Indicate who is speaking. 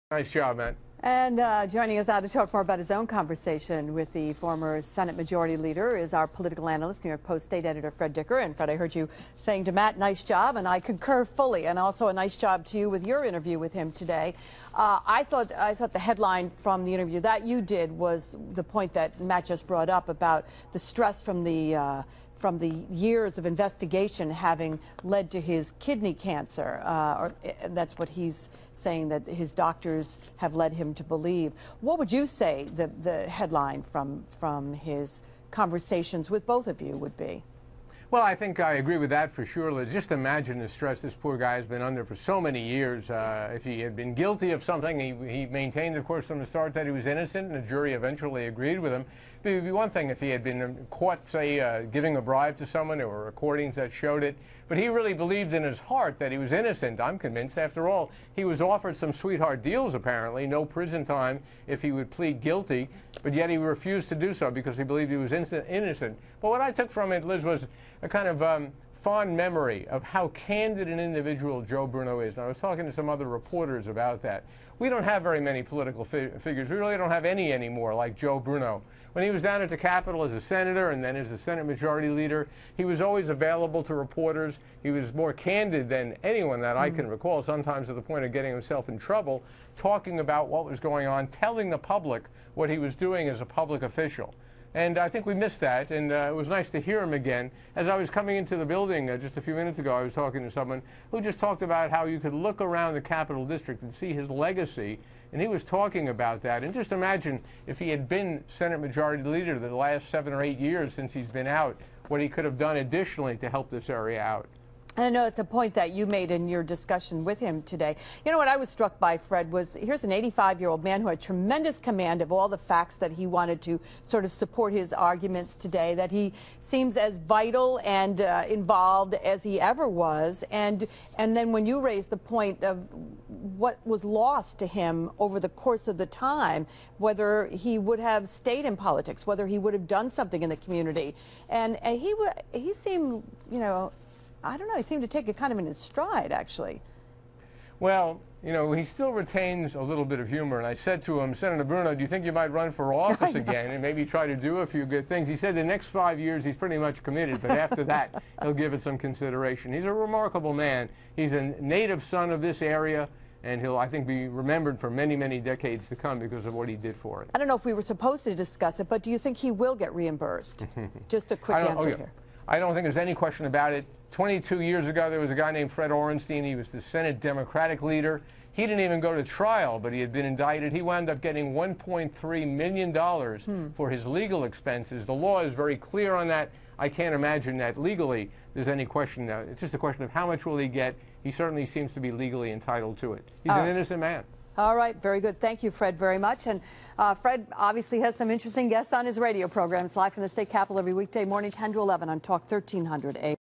Speaker 1: Nice job, man.
Speaker 2: And joining us now to talk more about his own conversation with the former Senate Majority Leader is our political analyst, New York Post State Editor Fred Dicker. And Fred, I heard you saying to Matt, nice job, and I concur fully. And also a nice job to you with your interview with him today. I thought the headline from the interview that you did was the point that Matt just brought up about the stress from the years of investigation having led to his kidney cancer. That's what he's saying, that his doctors have led him to believe. What would you say the headline from his conversations with both of you would be?
Speaker 1: Well, I think I agree with that for sure, Liz. Just imagine the stress this poor guy has been under for so many years. If he had been guilty of something, he maintained, of course, from the start that he was innocent, and the jury eventually agreed with him. It would be one thing if he had been caught, say, giving a bribe to someone. There were recordings that showed it. But he really believed in his heart that he was innocent. I'm convinced. After all, he was offered some sweetheart deals, apparently, no prison time if he would plead guilty, but yet he refused to do so because he believed he was innocent. But what I took from it, Liz, was a kind of fond memory of how candid an individual Joe Bruno is. And I was talking to some other reporters about that. We don't have very many political figures. We really don't have any anymore like Joe Bruno. When he was down at the Capitol as a senator and then as a Senate Majority Leader, he was always available to reporters. He was more candid than anyone that I can recall, sometimes to the point of getting himself in trouble, talking about what was going on, telling the public what he was doing as a public official. And I think we missed that, and it was nice to hear him again. As I was coming into the building just a few minutes ago, I was talking to someone who just talked about how you could look around the Capitol District and see his legacy, and he was talking about that. And just imagine if he had been Senate Majority Leader the last 7 or 8 years since he's been out, what he could have done additionally to help this area out.
Speaker 2: I know it's a point that you made in your discussion with him today. You know what I was struck by, Fred, was here's an 85-year-old man who had tremendous command of all the facts that he wanted to sort of support his arguments today, that he seems as vital and involved as he ever was. And then when you raised the point of what was lost to him over the course of the time, whether he would have stayed in politics, whether he would have done something in the community. And he seemed, you know, I don't know, he seemed to take it kind of in his stride, actually.
Speaker 1: Well, you know, he still retains a little bit of humor. And I said to him, Senator Bruno, do you think you might run for office again and maybe try to do a few good things? He said the next 5 years he's pretty much committed, but after that he'll give it some consideration. He's a remarkable man. He's a native son of this area, and he'll, I think, be remembered for many, many decades to come because of what he did for it.
Speaker 2: I don't know if we were supposed to discuss it, but do you think he will get reimbursed? Just a quick answer here.
Speaker 1: I don't think there's any question about it. 22 years ago, there was a guy named Fred Orenstein. He was the Senate Democratic leader. He didn't even go to trial, but he had been indicted. He wound up getting $1.3 million for his legal expenses. The law is very clear on that. I can't imagine that legally there's any question now. It's just a question of how much will he get. He certainly seems to be legally entitled to it. He's an innocent man.
Speaker 2: All right, very good. Thank you, Fred, very much. And Fred obviously has some interesting guests on his radio programs, live from the state capitol every weekday morning, 10 to 11 on Talk 1300 AM.